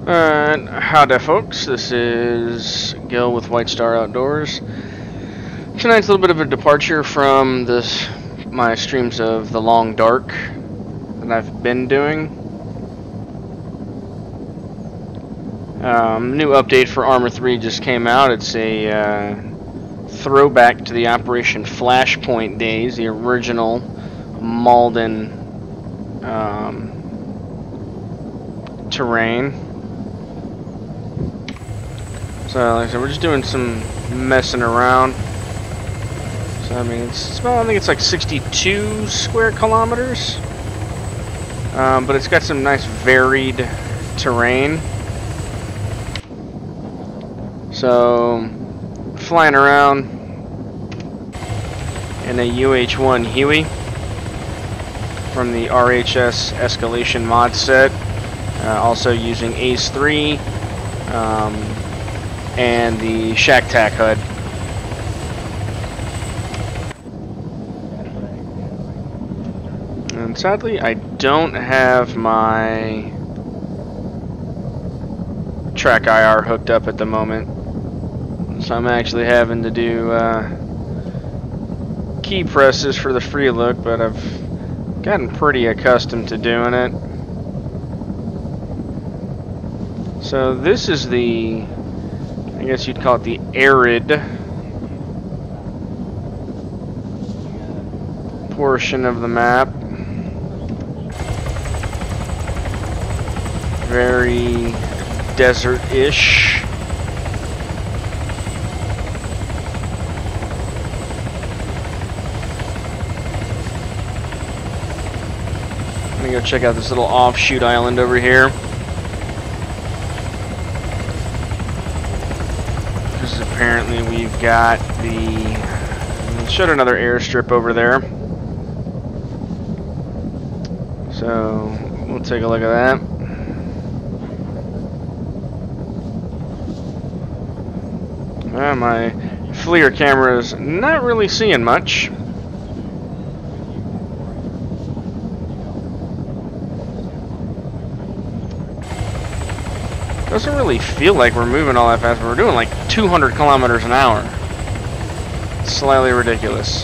Howdy folks, this is Gil with White Star Outdoors. Tonight's a little bit of a departure from my streams of the Long Dark that I've been doing. New update for ArmA 3 just came out. It's a throwback to the Operation Flashpoint days, the original Malden terrain. So, like I said, we're just doing some messing around. So, I mean, it's about, I think it's like 62 square kilometers. But it's got some nice varied terrain. So, flying around in a UH-1 Huey from the RHS Escalation mod set. Also using Ace 3. And the Shack Tack HUD. And sadly, I don't have my track IR hooked up at the moment, so I'm actually having to do key presses for the free look, but I've gotten pretty accustomed to doing it. So this is the, I guess you'd call it the arid portion of the map. Very desert-ish. Let me go check out this little offshoot island over here. Apparently we've got showed another airstrip over there, so we'll take a look at that. My FLIR camera is not really seeing much. Doesn't really feel like we're moving all that fast, but we're doing like 200 kilometers an hour. It's slightly ridiculous.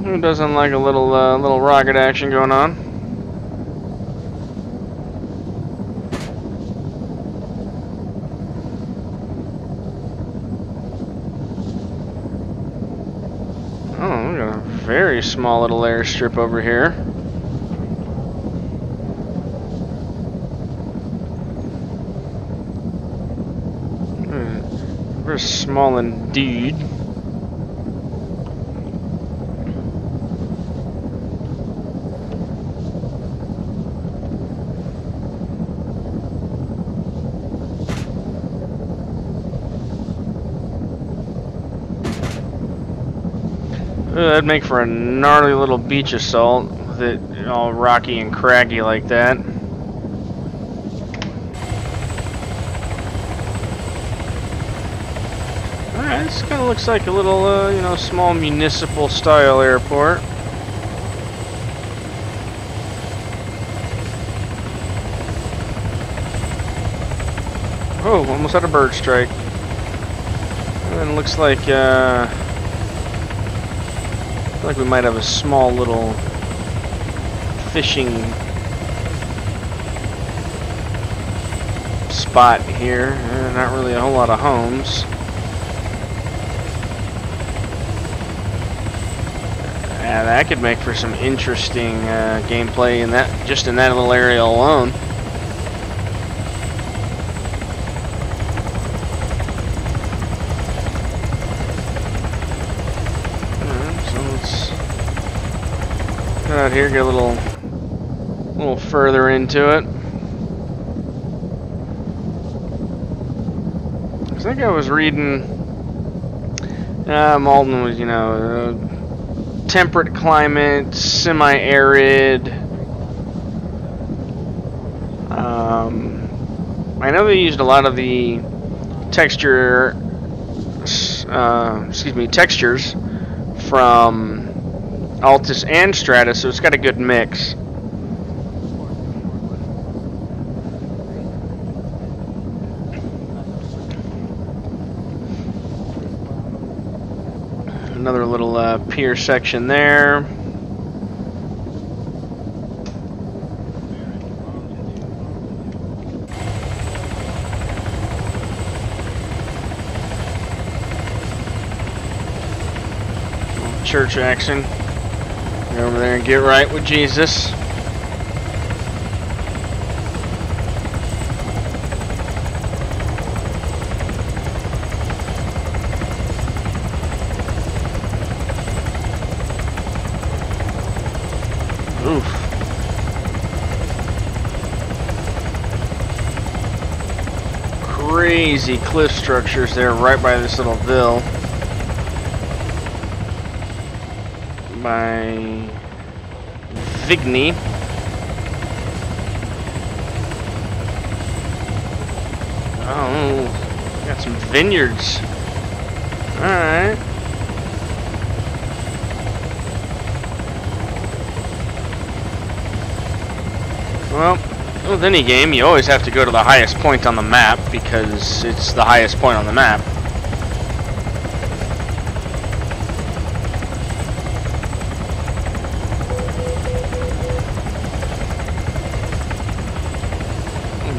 Who doesn't like a little rocket action going on? Oh, we got a very small little airstrip over here. Very small indeed. That'd make for a gnarly little beach assault with it all rocky and craggy like that. Alright, this kind of looks like a little, you know, small municipal style airport. Oh, almost had a bird strike. And it looks like, like we might have a small little fishing spot here. Not really a whole lot of homes. Yeah, that could make for some interesting gameplay in that, just in that little area alone. Out here, get a little further into it. I think I was reading Malden was, you know, temperate climate, semi-arid. I know they used a lot of the texture textures from Altus and Stratus, so it's got a good mix. Another little pier section there. Church action. Go over there and get right with Jesus. Oof. Crazy cliff structures there right by this little ville. By Vigny. Oh, got some vineyards. Alright. Well, with any game, you always have to go to the highest point on the map because it's the highest point on the map.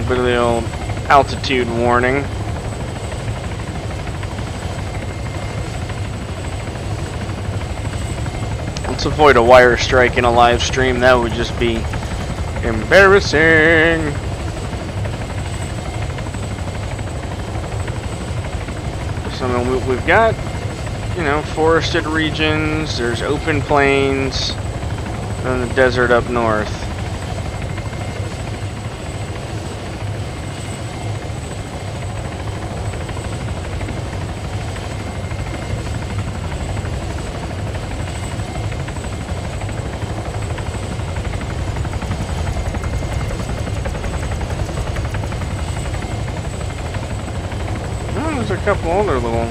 Bit of the old altitude warning. Let's avoid a wire strike in a live stream. That would just be embarrassing. So I mean, we've got, you know, forested regions. There's open plains, and the desert up north. There's a couple other little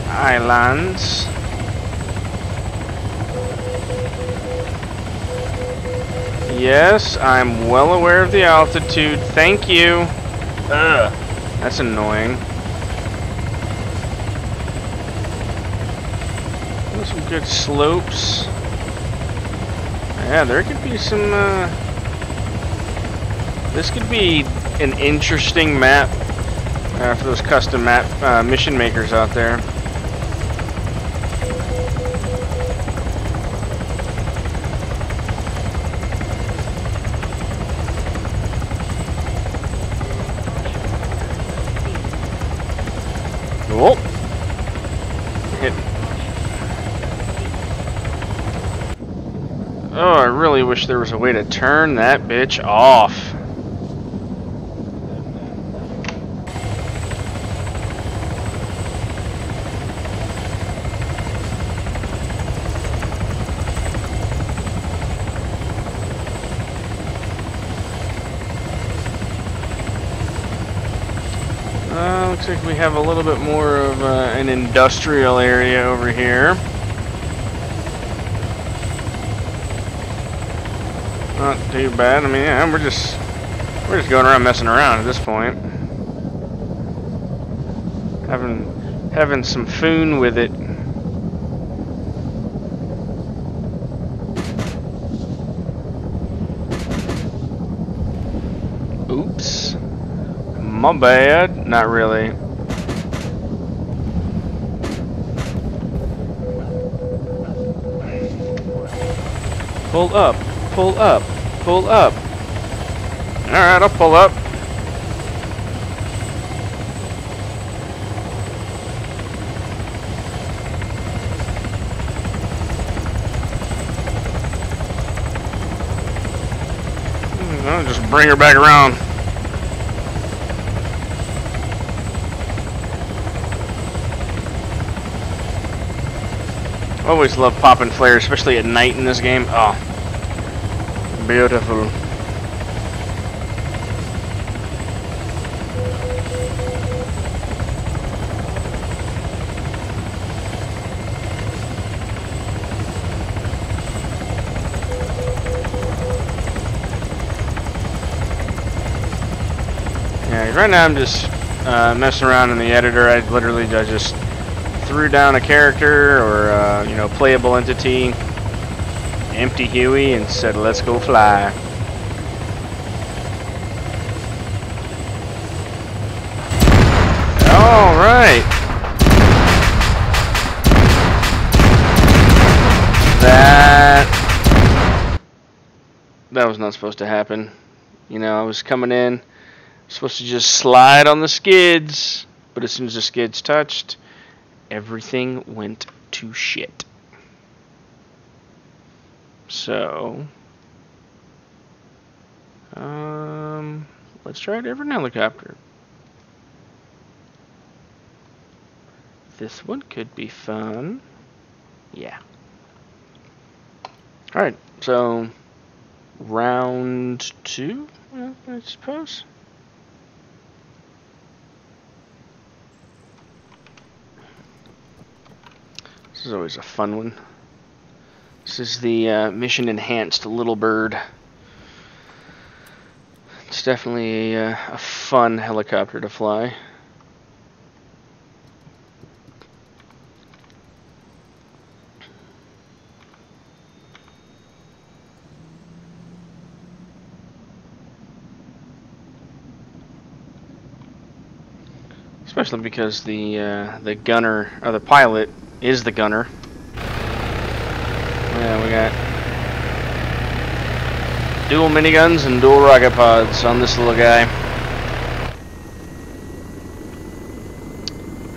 islands. Yes, I'm well aware of the altitude. Thank you. Ugh, that's annoying. There's some good slopes. Yeah, there could be some. This could be an interesting map for those custom map mission makers out there. Whoa! Hit. Oh, I really wish there was a way to turn that bitch off. Looks like we have a little bit more of an industrial area over here. Not too bad. I mean, yeah, we're just going around messing around at this point. Having some fun with it. Oops. My bad. Not really. Pull up. Pull up. Pull up. Alright, I'll pull up. I'll just bring her back around. Always love popping flares, especially at night in this game. Oh, beautiful. Yeah, right now I'm just messing around in the editor. I just threw down a character or you know, playable entity, empty Huey, and said, "Let's go fly." All right. That was not supposed to happen. You know, I was coming in, supposed to just slide on the skids, but as soon as the skids touched, everything went to shit. So, let's try a different helicopter. This one could be fun. Yeah. Alright, so round 2, I suppose. This is always a fun one. This is the mission enhanced Little Bird. It's definitely a fun helicopter to fly. Especially because the gunner, or the pilot, is the gunner. Yeah, we got dual miniguns and dual rocket pods on this little guy.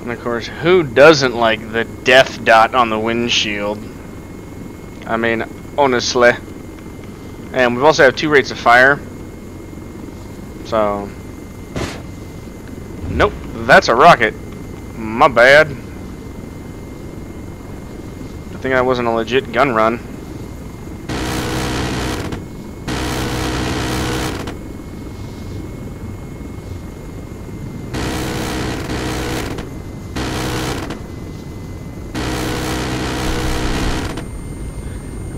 And of course, who doesn't like the death dot on the windshield? I mean, honestly. And we also have 2 rates of fire. So, nope, that's a rocket. My bad. I think that wasn't a legit gun run.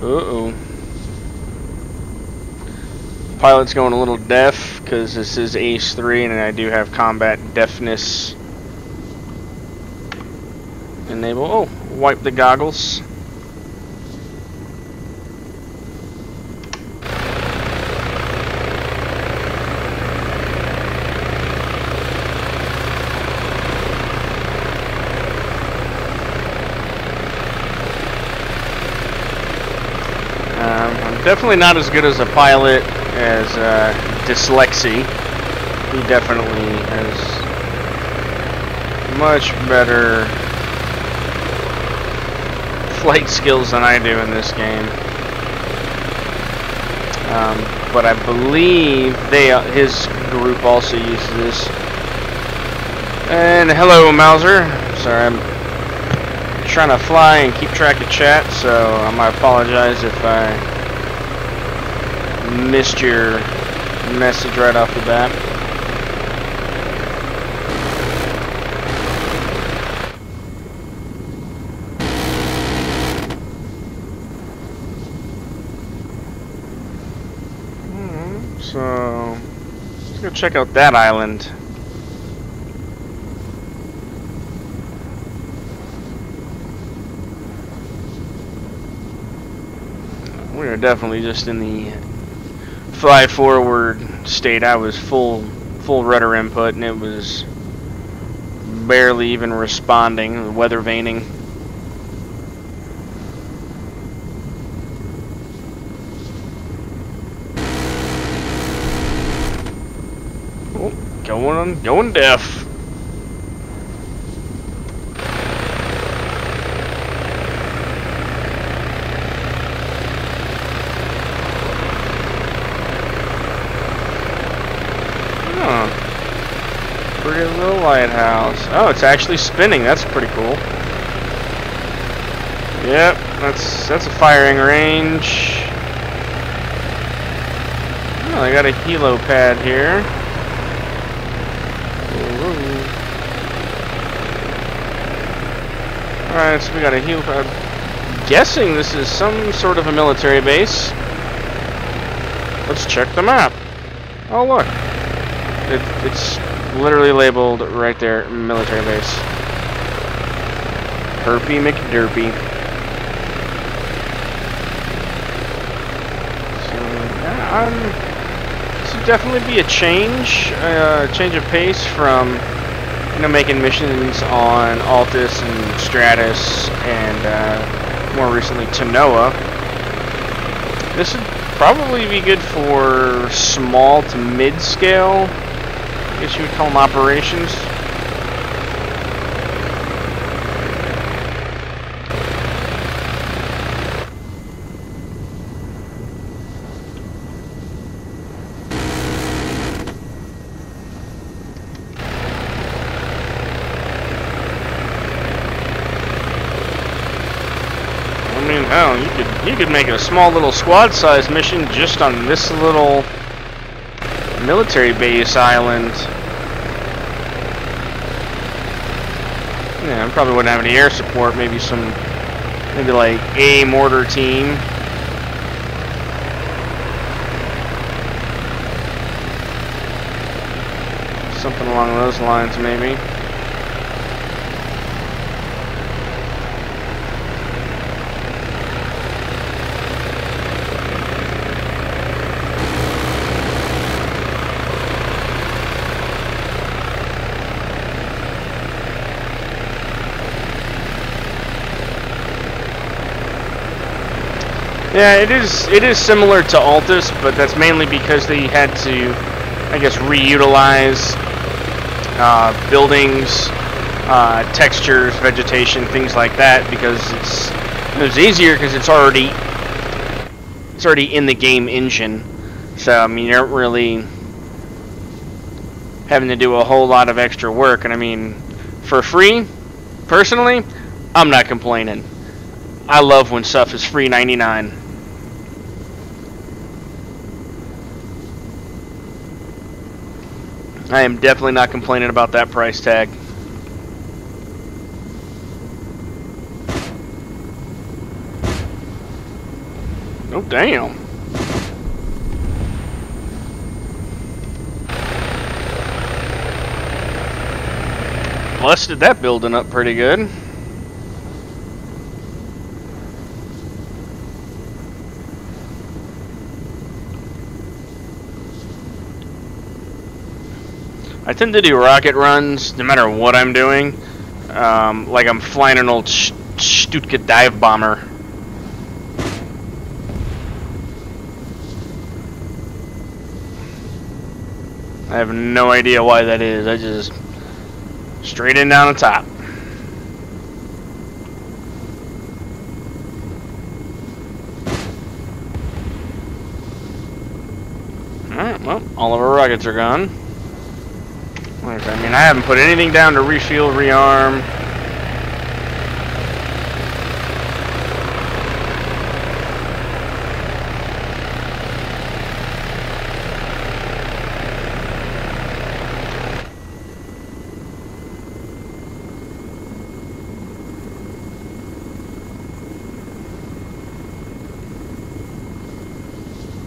Uh-oh. Pilot's going a little deaf because this is Ace 3 and I do have combat deafness enable. Oh, wipe the goggles. I'm definitely not as good as a pilot as Dyslexy. He definitely has much better flight skills than I do in this game. But I believe his group also uses this. And hello, Mauser. Sorry, I'm trying to fly and keep track of chat, so I might apologize if I missed your message right off the bat. So let's go check out that island. We are definitely just in the fly forward state. I was full rudder input and it was barely even responding, weather vaning. Oh, going deaf. Pretty little lighthouse. Oh, it's actually spinning. That's pretty cool. Yep, that's a firing range. Oh, I got a helo pad here. Alright, so we got a helo pad. I'm guessing this is some sort of a military base. Let's check the map. Oh, look. It's literally labeled right there, military base. Herpy McDerpy. So, this would definitely be a change of pace from, you know, making missions on Altus and Stratus and more recently Tanoa. This would probably be good for small to mid-scale, I guess you would call them, operations. I mean, hell, you could make a small little squad-sized mission just on this little military base island. Yeah, I probably wouldn't have any air support. Maybe like a mortar team. Something along those lines, maybe. Yeah, it is similar to Altus, but that's mainly because they had to, I guess, reutilize buildings, textures, vegetation, things like that, because it was easier because it's already in the game engine. So I mean, you aren't really having to do a whole lot of extra work, and I mean, for free, personally, I'm not complaining. I love when stuff is free 99. I am definitely not complaining about that price tag. Oh, damn. Busted that building up pretty good. I tend to do rocket runs no matter what I'm doing. Like I'm flying an old Stuttgart dive bomber. I have no idea why that is. I just straight in down the top. Alright, well, all of our rockets are gone. I mean, I haven't put anything down to refuel, rearm.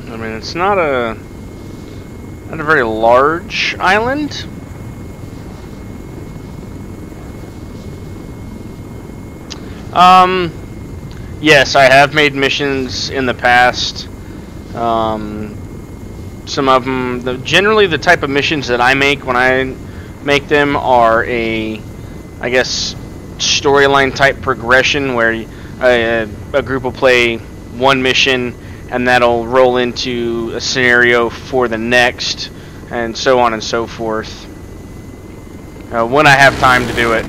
I mean, it's not a very large island. Yes, I have made missions in the past. Some of them, generally the type of missions that I make when I make them are I guess, storyline type progression where a group will play one mission and that'll roll into a scenario for the next, and so on and so forth. When I have time to do it.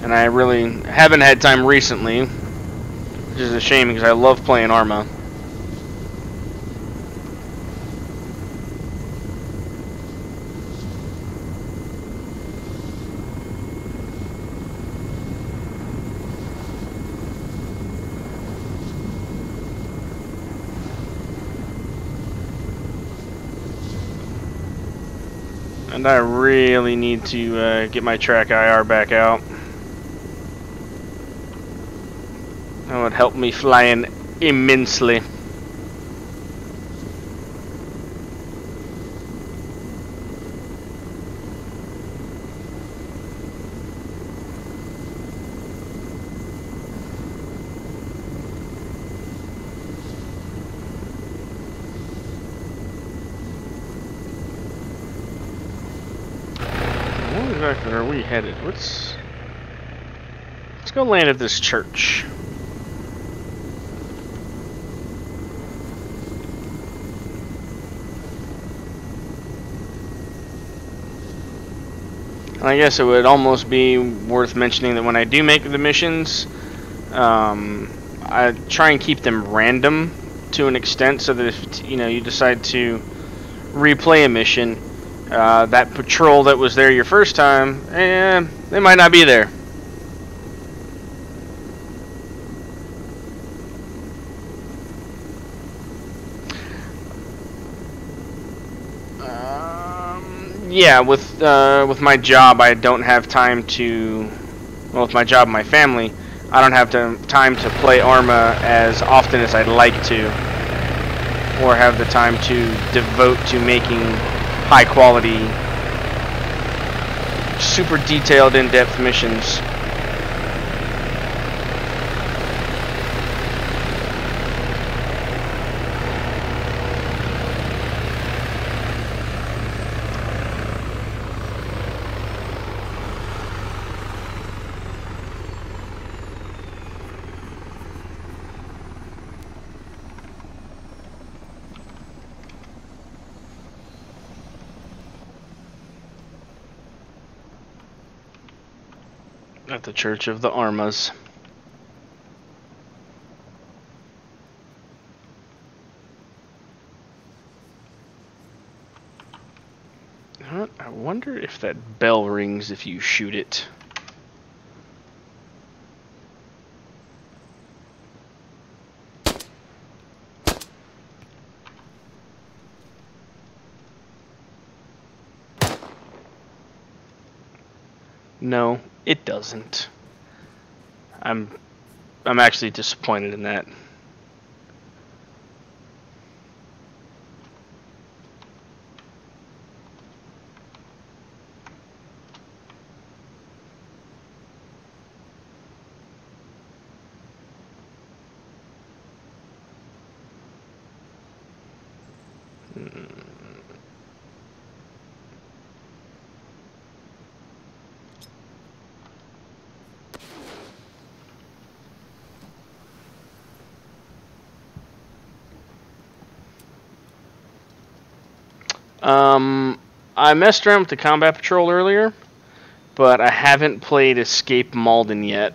And I really haven't had time recently, which is a shame because I love playing ArmA. And I really need to get my track IR back out. That would help me flying immensely. Where exactly are we headed? Let's go land at this church. And I guess it would almost be worth mentioning that when I do make the missions, I try and keep them random to an extent, so that if you decide to replay a mission, that patrol that was there your first time, they might not be there. Yeah, with my job, I don't have time to. Well, with my job and my family, I don't have time to play ArmA as often as I'd like to, or have the time to devote to making high quality, super detailed, in-depth missions. At the Church of the ArmAs. I wonder if that bell rings if you shoot it. No, it doesn't. I'm actually disappointed in that. I messed around with the combat patrol earlier, but I haven't played Escape Malden yet.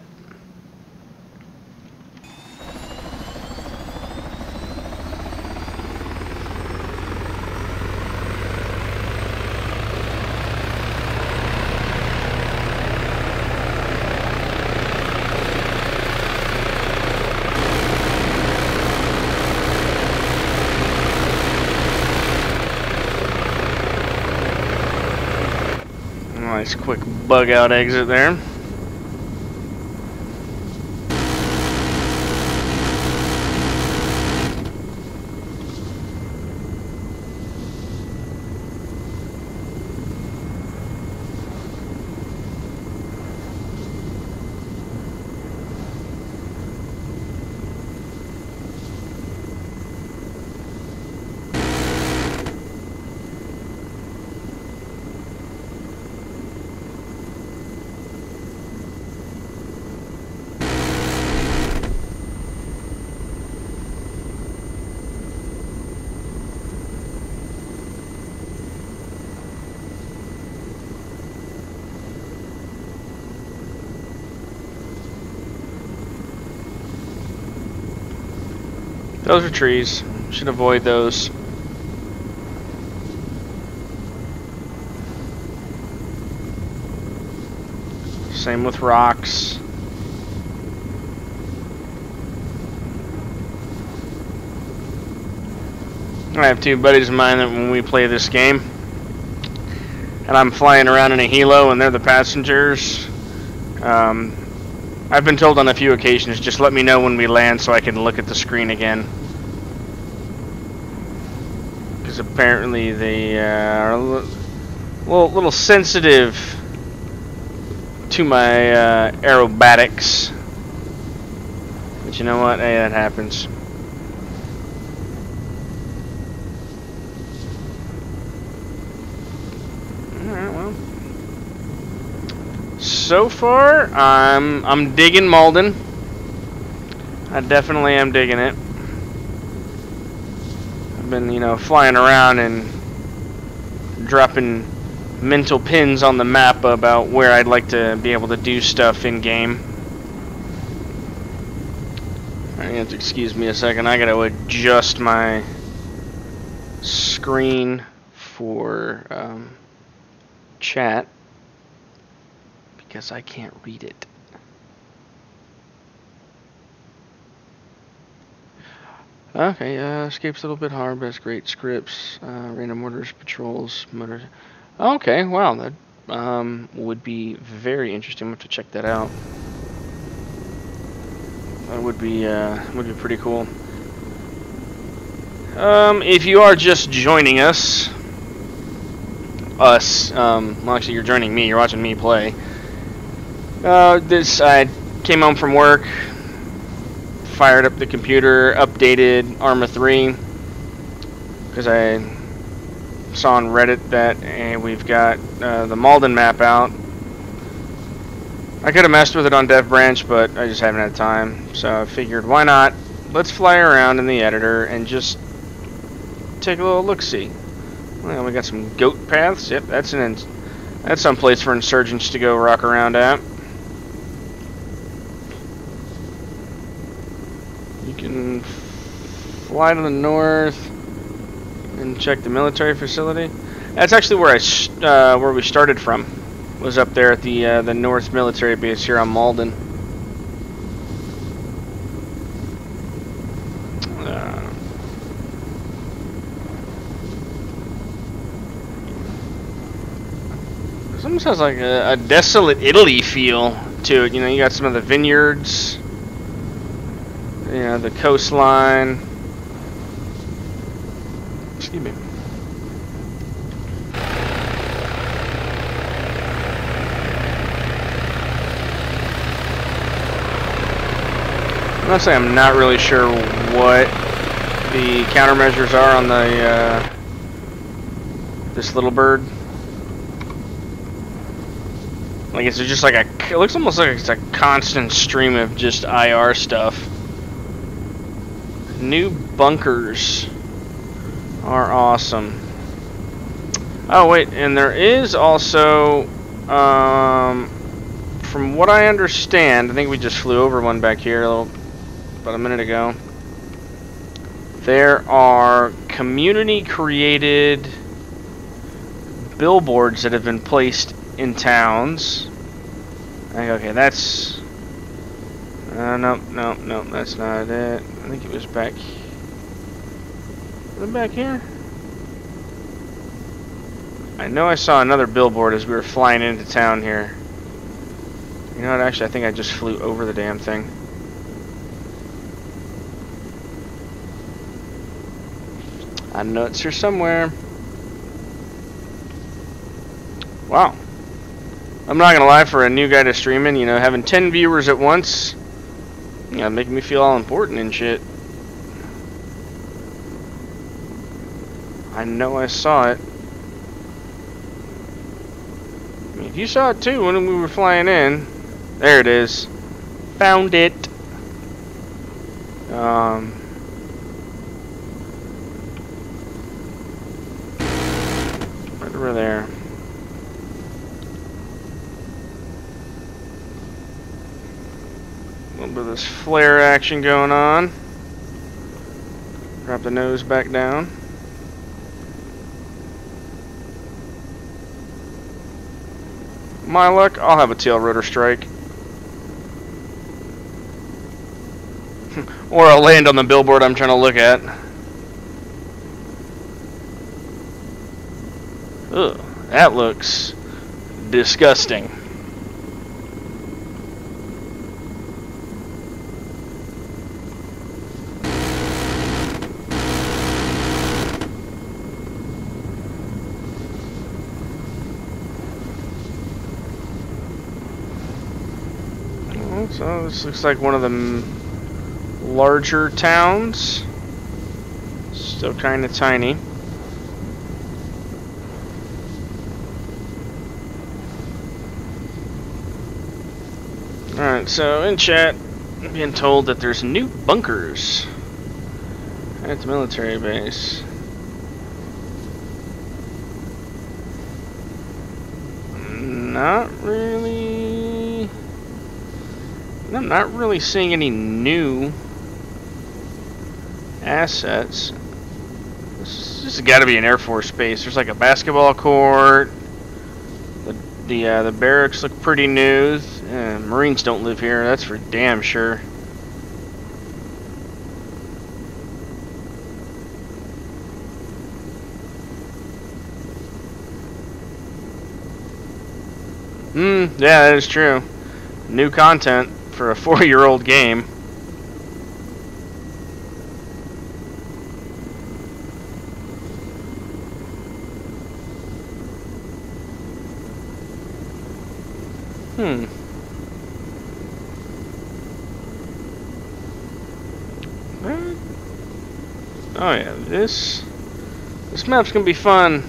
Nice quick bug out exit there. Those are trees. Should avoid those. Same with rocks. I have two buddies of mine that when we play this game, and I'm flying around in a helo and they're the passengers, I've been told on a few occasions, just let me know when we land so I can look at the screen again. Because apparently they are a little sensitive to my aerobatics. But you know what? Hey, that happens. Alright, well. so far, I'm digging Malden. I definitely am digging it. I've been, you know, flying around and dropping mental pins on the map about where I'd like to be able to do stuff in game. Alright, you have to excuse me a second. I gotta adjust my screen for chat because I can't read it. Okay, escape's a little bit hard, but it's great. Scripts, random orders, patrols, motors. Okay, wow, that would be very interesting. I'm going to have to check that out. That would be pretty cool. If you are just joining us, well, actually, you're joining me. You're watching me play. I came home from work, fired up the computer, updated ArmA 3 because I saw on Reddit that we've got the Malden map out. I could have messed with it on Dev Branch, but I just haven't had time. So I figured, why not? Let's fly around in the editor and just take a little look-see. Well, we got some goat paths. Yep, that's some place for insurgents to go rock around at. You can fly to the north and check the military facility. That's actually where we started from. Was up there at the North military base here on Malden. It almost has like a desolate Italy feel to it. You know, you got some of the vineyards, you know, the coastline. Excuse me. Honestly, I'm not really sure what the countermeasures are on the this little bird. Like, it's just like it looks almost like it's a constant stream of just IR stuff. New bunkers are awesome. Oh wait, and there is also, from what I understand, I think we just flew over one back here about a minute ago. There are community-created billboards that have been placed in towns. Okay, that's... nope, that's not it. I think it was back... Was it back here? I know I saw another billboard as we were flying into town here. You know what, actually, I think I just flew over the damn thing. I know it's here somewhere. Wow. I'm not gonna lie, for a new guy to streaming, you know, having 10 viewers at once, you know, making me feel all important and shit. I know I saw it. I mean, if you saw it too when we were flying in, there it is. Found it. Right over there. A little bit of this flare action going on. Drop the nose back down. My luck, I'll have a tail rotor strike. Or I'll land on the billboard I'm trying to look at. Ugh, that looks disgusting. So this looks like one of the larger towns. Still kind of tiny. Alright, so in chat, I'm being told that there's new bunkers at the military base. Not really. I'm not really seeing any new assets. This has got to be an Air Force base. There's like a basketball court. The barracks look pretty new. Marines don't live here. That's for damn sure. Yeah, that is true. New content for a 4-year-old game. Oh yeah, this map's gonna be fun.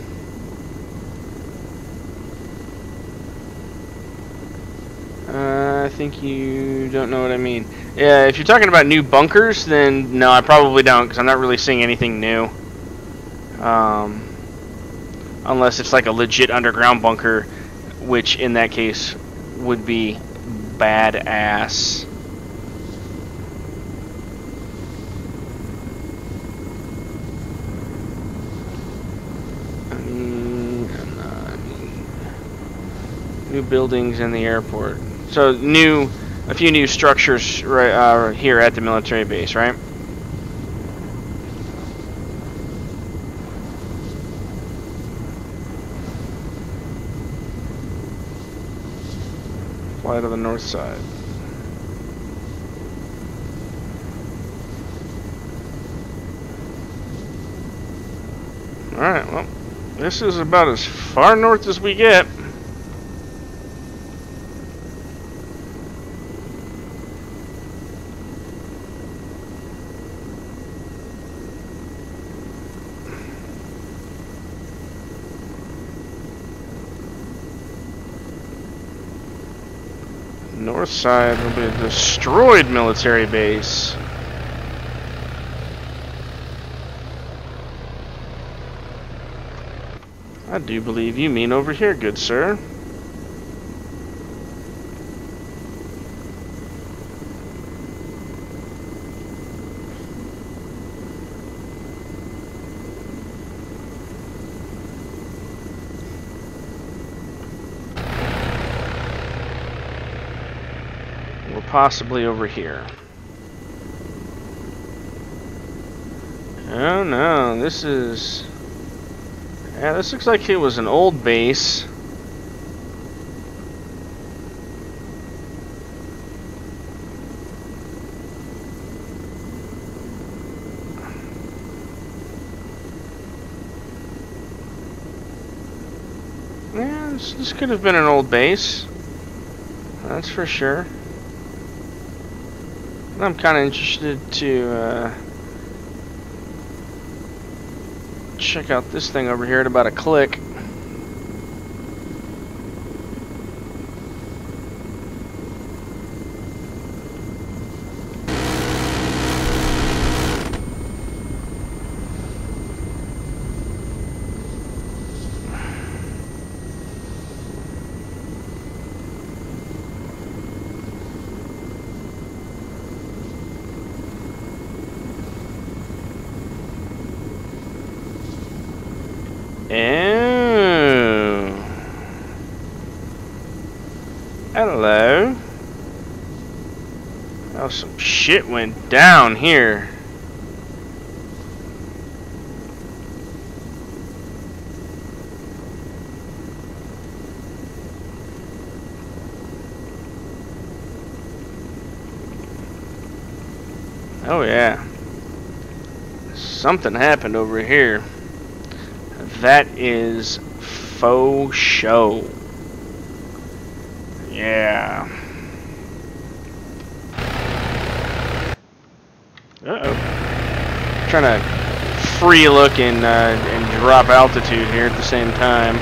I think you don't know what I mean. Yeah, if you're talking about new bunkers, then no, I probably don't, because I'm not really seeing anything new. Unless it's like a legit underground bunker, which in that case would be badass. I mean, new buildings in the airport. So a few new structures right here at the military base, right? Fly to the north side. Alright, well, this is about as far north as we get. North side will be a destroyed military base. I do believe you mean over here, good sir. Or possibly over here. Oh no, this is... Yeah, this looks like it was an old base. Yeah, this could have been an old base. That's for sure. I'm kind of interested to check out this thing over here at about a click. Oh. Hello. Oh, some shit went down here. Oh yeah. Something happened over here. That is faux show. Yeah. Uh-oh. Trying to free look and drop altitude here at the same time.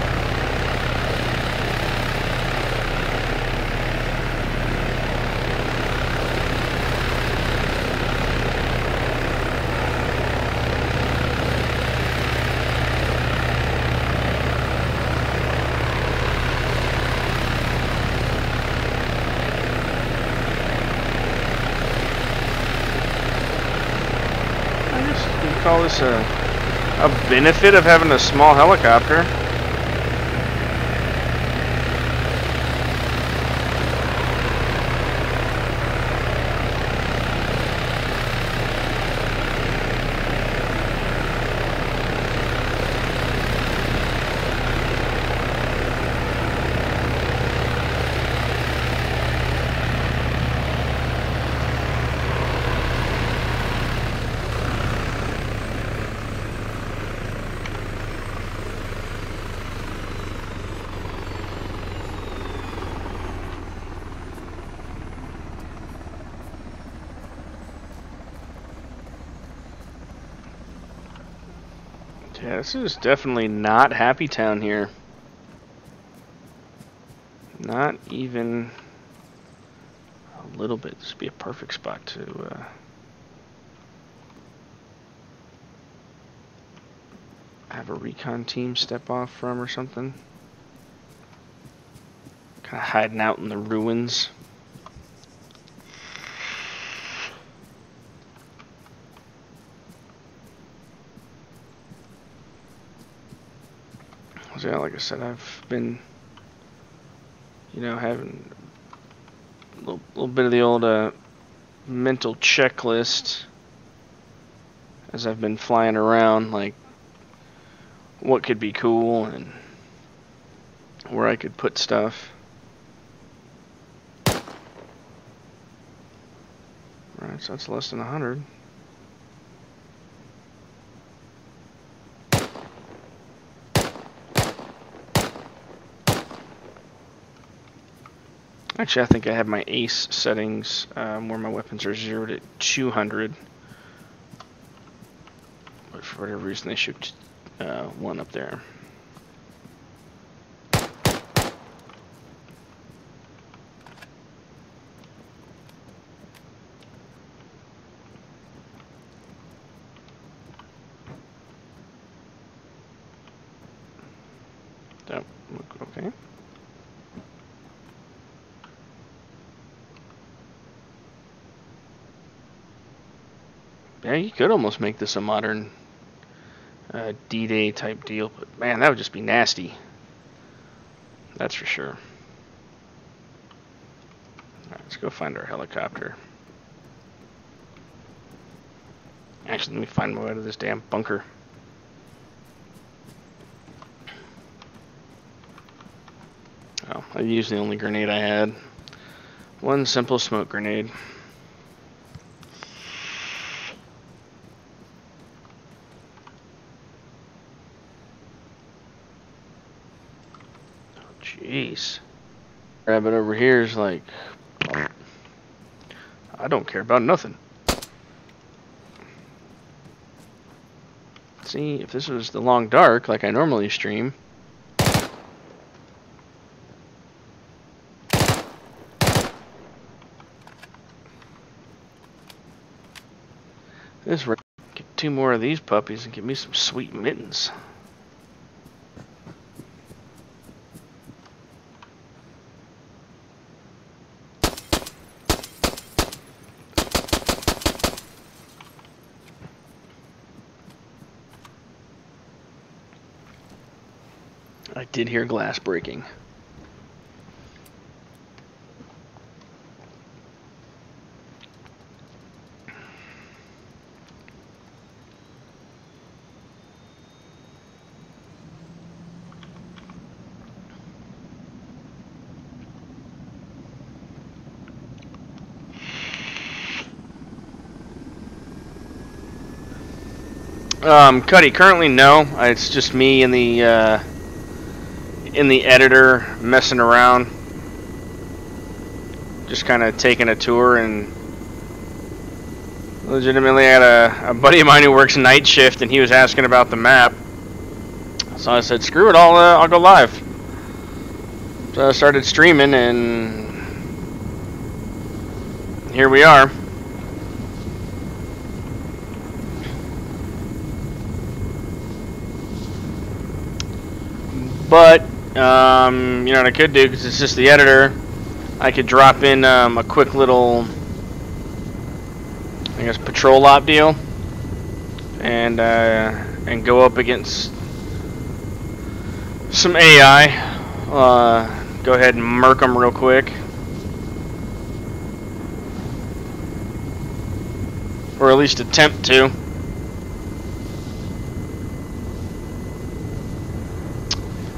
call this a benefit of having a small helicopter. Yeah, this is definitely not Happy Town here. Not even a little bit. This would be a perfect spot to have a recon team step off from or something. Kind of hiding out in the ruins. So yeah, like I said, I've been, you know, having a little bit of the old mental checklist as I've been flying around, like what could be cool and where I could put stuff. Right, so that's less than 100. Actually, I think I have my ace settings where my weapons are zeroed at 200. But for whatever reason, they shoot one up there. That look okay. Yeah, you could almost make this a modern D-Day type deal, but man, that would just be nasty. That's for sure. Alright, let's go find our helicopter. Actually, let me find my way out of this damn bunker. Oh, I used the only grenade I had. One simple smoke grenade. Jeez. Rabbit over here is like, I don't care about nothing. See, if this was the long dark like I normally stream, this get 2 more of these puppies and give me some sweet mittens. I did hear glass breaking. Cuddy, currently no. It's just me in the editor messing around. Just kind of taking a tour, and legitimately I had a buddy of mine who works night shift, and he was asking about the map. So I said, screw it, I'll go live. So I started streaming, and here we are. But, you know what I could do, because it's just the editor, I could drop in a quick little, I guess, patrol op deal. and go up against some AI. Go ahead and murk them real quick. Or at least attempt to.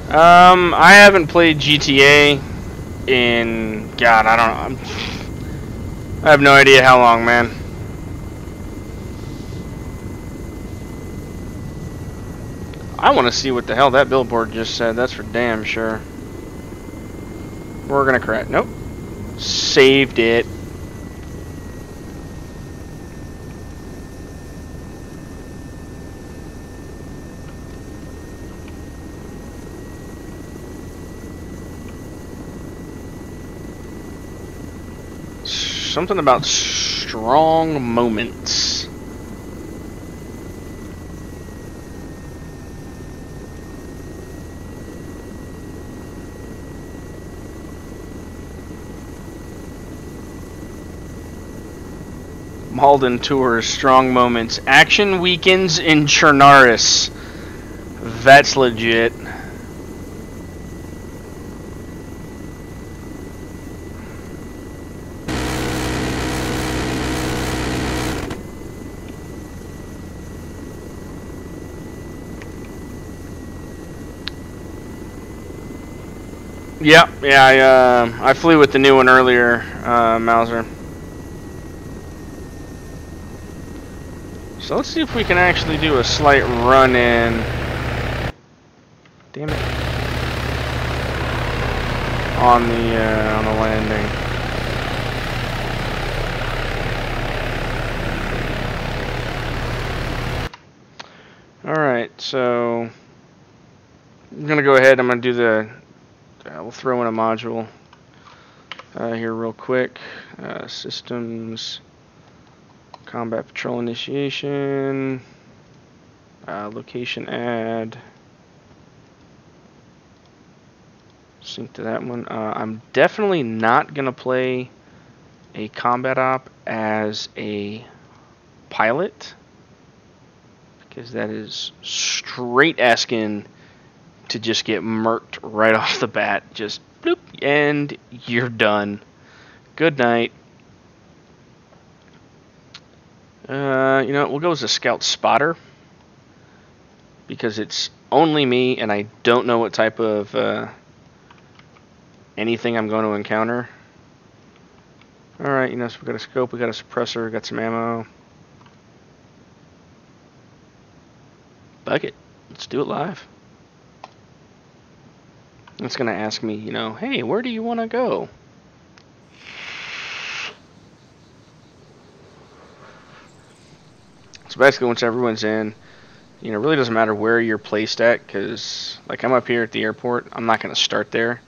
I haven't played GTA in, God, I don't know. I have no idea how long, man. I want to see what the hell that billboard just said. That's for damn sure. We're gonna crash. Nope. Saved it. Something about strong moments. Malden tours, strong moments. Action weekends in Chernaris. That's legit. Yeah, I flew with the new one earlier, Mauser. So let's see if we can actually do a slight run in. Damn it. On the landing. Alright, so I'm gonna go ahead, I'm gonna do the we'll throw in a module here real quick. Systems, combat patrol initiation, location add, sync to that one. I'm definitely not gonna play a combat op as a pilot, because that is straight asking to just get murked right off the bat. Just bloop, and you're done. Good night. You know what, we'll go as a scout spotter, because it's only me and I don't know what type of anything I'm going to encounter. Alright, you know, so we got a scope, we got a suppressor, we got some ammo. Fuck it. Let's do it live. It's going to ask me, you know, hey, where do you want to go? So basically, once everyone's in, you know, it really doesn't matter where you're placed at, because, like, I'm up here at the airport. I'm not going to start there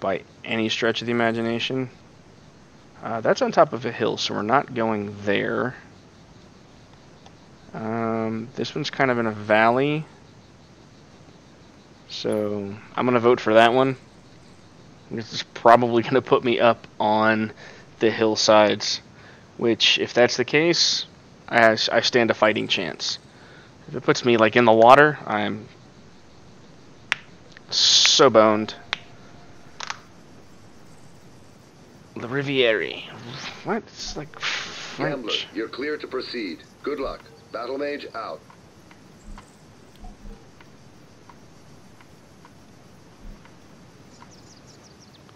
by any stretch of the imagination. That's on top of a hill, so we're not going there. This one's kind of in a valley. So I'm going to vote for that one. This is probably going to put me up on the hillsides, which, if that's the case, I stand a fighting chance. If it puts me like in the water, I'm so boned. The Riviere. What? It's like French. Gambler, you're clear to proceed. Good luck. Battle Mage out.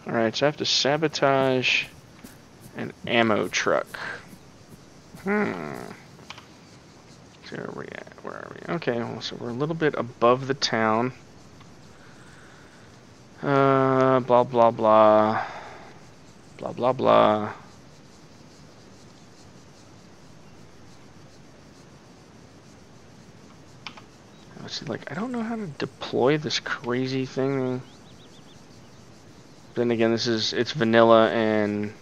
Alright, so I have to sabotage an ammo truck. So where are we at? Where are we? Okay, well, so we're a little bit above the town. Blah, blah, blah. Blah, blah, blah. Let's see, like, I don't know how to deploy this crazy thing. Then again, it's vanilla, and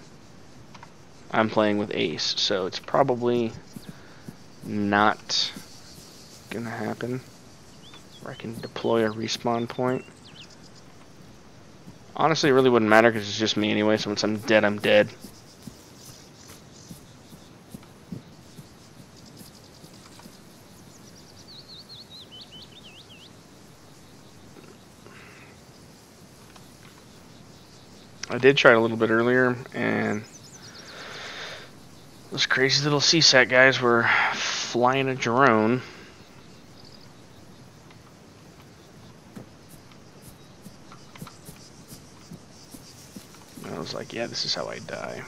I'm playing with Ace, so it's probably not gonna happen. Or I can deploy a respawn point. Honestly, it really wouldn't matter because it's just me anyway, so once I'm dead, I'm dead. I did try it a little bit earlier, and those crazy little CSAT guys were flying a drone. I was like, yeah, this is how I die.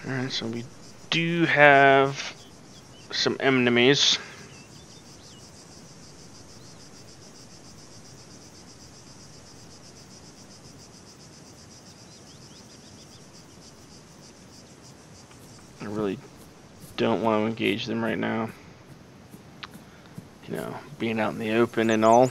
Alright, so we do have some enemies. I really don't want to engage them right now. You know, being out in the open and all.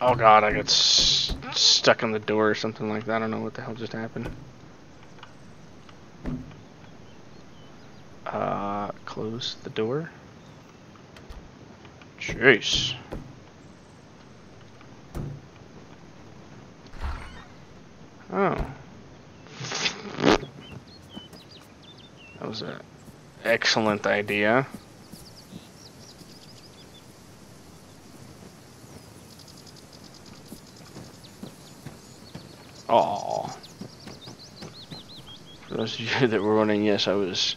Oh god, I got stuck on the door or something like that. I don't know what the hell just happened. Close the door. Jeez. Oh. That was an excellent idea. Oh. For those of you that were wondering, yes, I was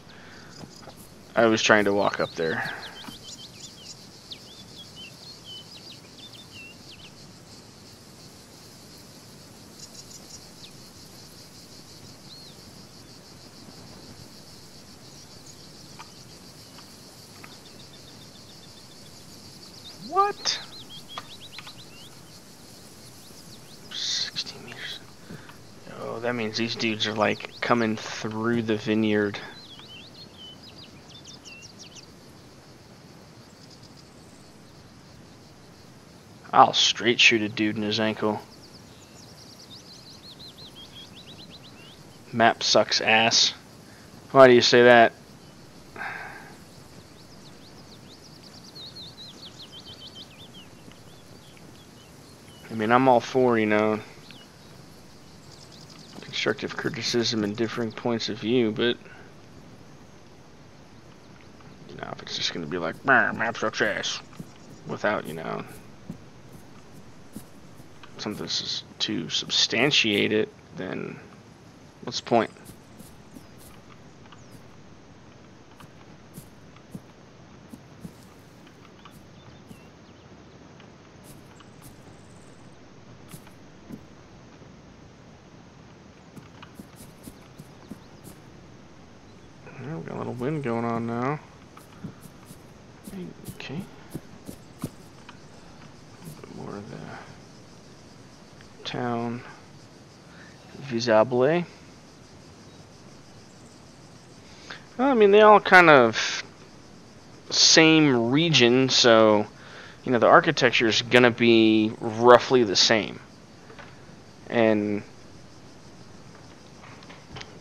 trying to walk up there. What? 60 meters. Oh, that means these dudes are like coming through the vineyard. I'll straight shoot a dude in his ankle. Map sucks ass. Why do you say that? I mean, I'm all for, you know, constructive criticism and differing points of view, but you know, if it's just gonna be like, map sucks ass, without, you know, something to substantiate it, then what's the point? Well, we got a little wind going on now. Okay. A bit more of the town visible. Well, I mean, they all kind of same region, so you know the architecture is gonna be roughly the same, and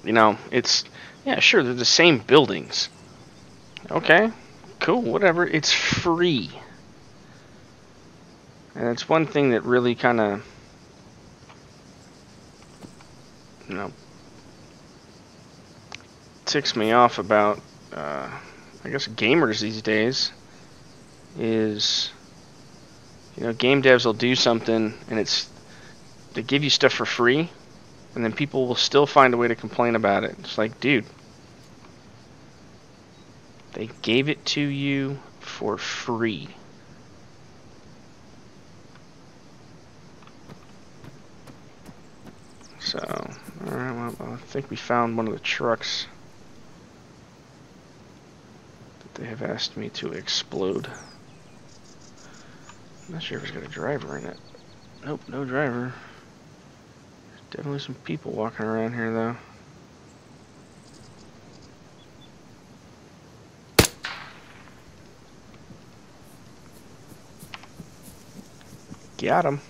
you know it's yeah, sure, they're the same buildings. Okay, cool, whatever. It's free, and it's one thing that really kind of, you know, ticks me off about, I guess, gamers these days is, you know, game devs will do something and they give you stuff for free, and then people will still find a way to complain about it. It's like, dude, they gave it to you for free. So, alright, well, I think we found one of the trucks that they have asked me to explode. I'm not sure if it's got a driver in it. Nope, no driver. There's definitely some people walking around here, though. Got him.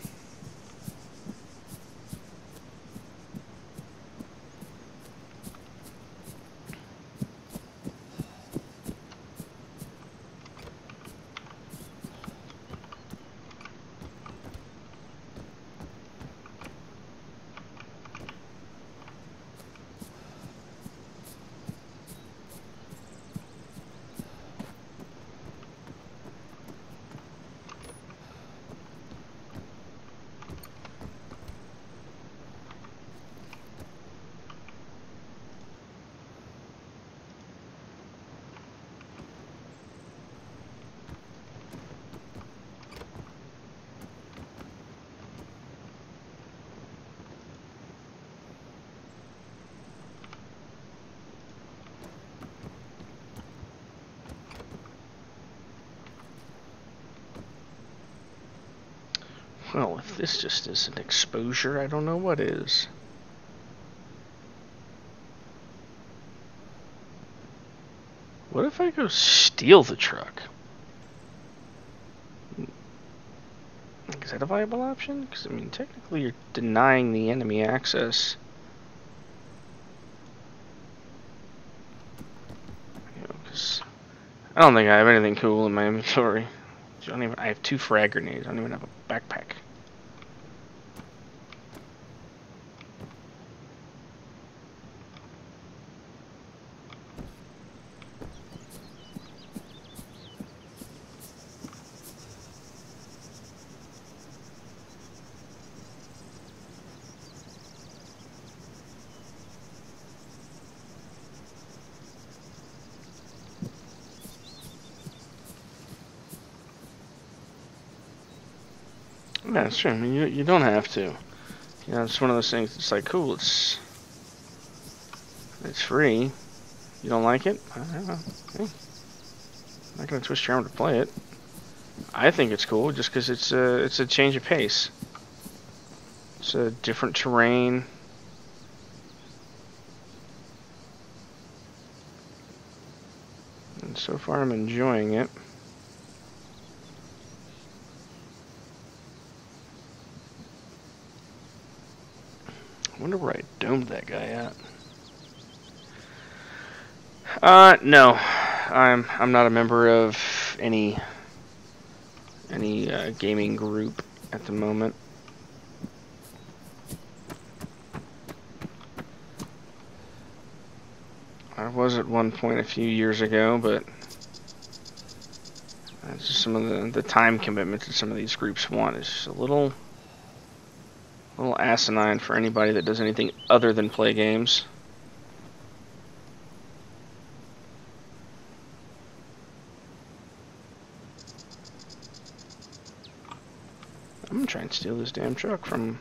Well, if this just isn't exposure, I don't know what is. What if I go steal the truck? Is that a viable option? Because, I mean, technically you're denying the enemy access. Because I don't think I have anything cool in my inventory. I have 2 frag grenades. I don't even have a backpack. Yeah, that's true. I mean, you don't have to. You know, it's one of those things. It's like, cool. It's free. You don't like it? I don't know. Hey, I'm not gonna twist your arm to play it. I think it's cool just because it's a change of pace. It's a different terrain. And so far, I'm enjoying it. I wonder where I domed that guy at. No, I'm not a member of any gaming group at the moment. I was at one point a few years ago, but that's just some of the time commitment that some of these groups want is just a little asinine for anybody that does anything other than play games. I'm gonna try and steal this damn truck from...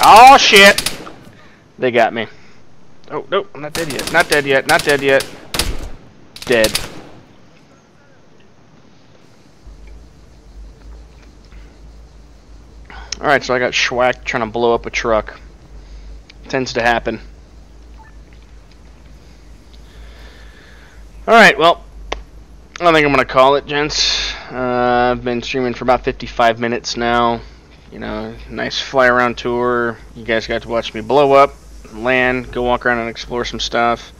Oh shit! They got me. Oh, nope, I'm not dead yet. Not dead yet, not dead yet. Dead. Alright, so I got schwacked trying to blow up a truck. Tends to happen. Alright, well, I think I'm going to call it, gents. I've been streaming for about 55 minutes now. You know, nice fly around tour. You guys got to watch me blow up, land, go walk around and explore some stuff.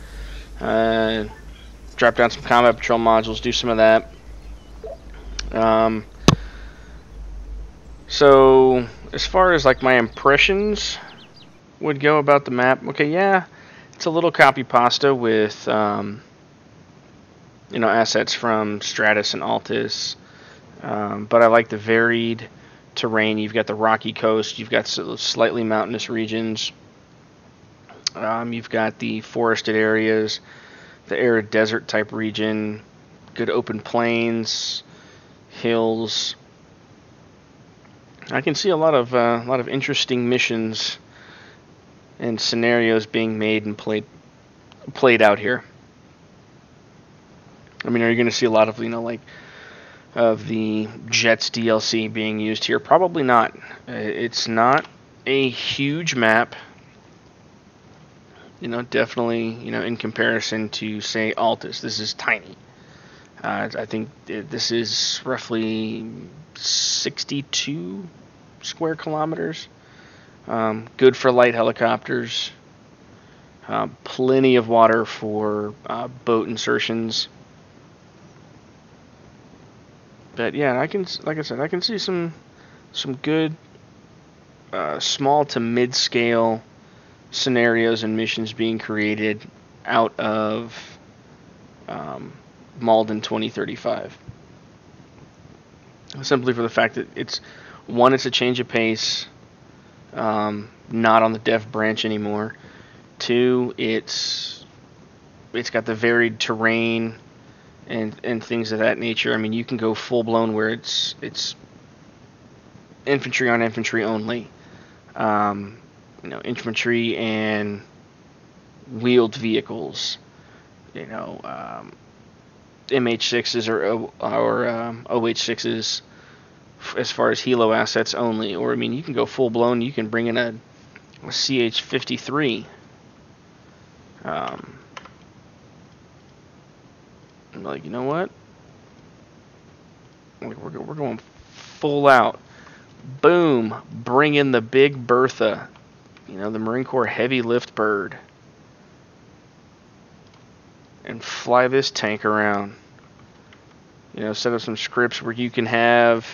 Drop down some combat patrol modules, do some of that. So, as far as like my impressions would go about the map, okay, yeah, it's a little copy pasta with, you know, assets from Stratus and Altus. But I like the varied terrain. You've got the rocky coast, you've got slightly mountainous regions, you've got the forested areas, the arid desert type region, good open plains, hills. I can see a lot of interesting missions and scenarios being made and played out here. I mean, are you going to see a lot of, you know, like, of the Jets DLC being used here? Probably not. It's not a huge map. You know, definitely, you know, in comparison to, say, Altus, this is tiny. I think this is roughly 62 square kilometers. Good for light helicopters. Plenty of water for boat insertions. But yeah, like I said, I can see some good small to mid-scale scenarios and missions being created out of Malden 2035. Simply for the fact that it's a change of pace, not on the dev branch anymore. Two, it's got the varied terrain and things of that nature. I mean, you can go full blown where it's infantry on infantry only. Infantry and wheeled vehicles. MH6s or OH6s as far as helo assets only. Or, I mean, you can go full blown. You can bring in a CH-53. Like, you know what? We're going full out. Boom! Bring in the big Bertha. The Marine Corps heavy lift bird. And fly this tank around. Set up some scripts where you can have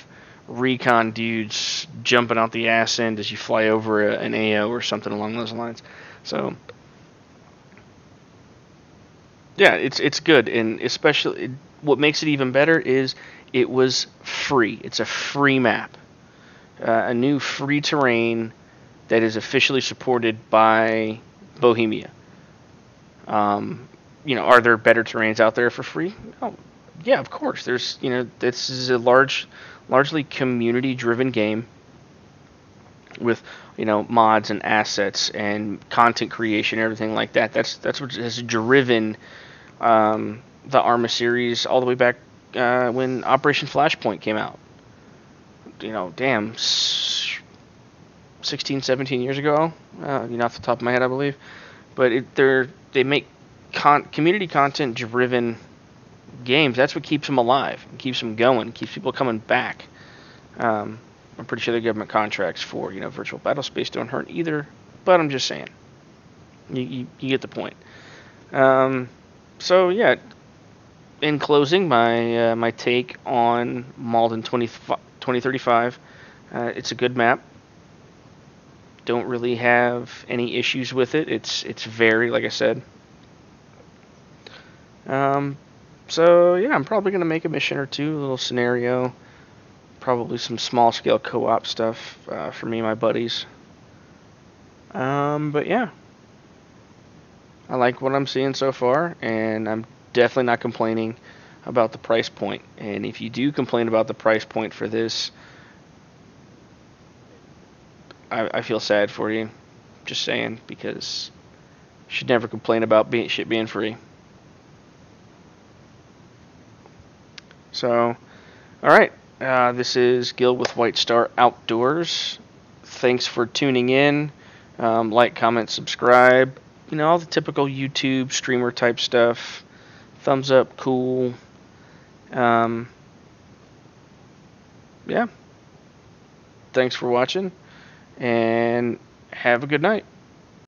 recon dudes jumping out the ass end as you fly over an AO or something along those lines. So, yeah, it's good, and especially what makes it even better is it was free. It's a free map, a new free terrain that is officially supported by Bohemia. Are there better terrains out there for free? Oh, yeah, of course. There's, this is a largely community-driven game with, mods and assets and content creation, everything like that. That's what has driven the ArmA series all the way back when Operation Flashpoint came out. 16, 17 years ago, off the top of my head, I believe. But they make community content driven games. That's what keeps them alive, and keeps them going, keeps people coming back. I'm pretty sure the government contracts for virtual battle space don't hurt either, but I'm just saying, you get the point. So yeah, in closing, my take on Malden 2035, it's a good map. Don't really have any issues with it. It's very, like I said. So yeah, I'm probably gonna make a mission or two, a little scenario, probably some small scale co-op stuff for me and my buddies. But yeah, I like what I'm seeing so far, and I'm definitely not complaining about the price point. And if you do complain about the price point for this, I feel sad for you. Just saying, because you should never complain about shit being free. So, alright, this is Gil with White Star Outdoors. Thanks for tuning in. Like, comment, subscribe. All the typical YouTube streamer type stuff. Thumbs up, cool. Yeah. Thanks for watching, and have a good night.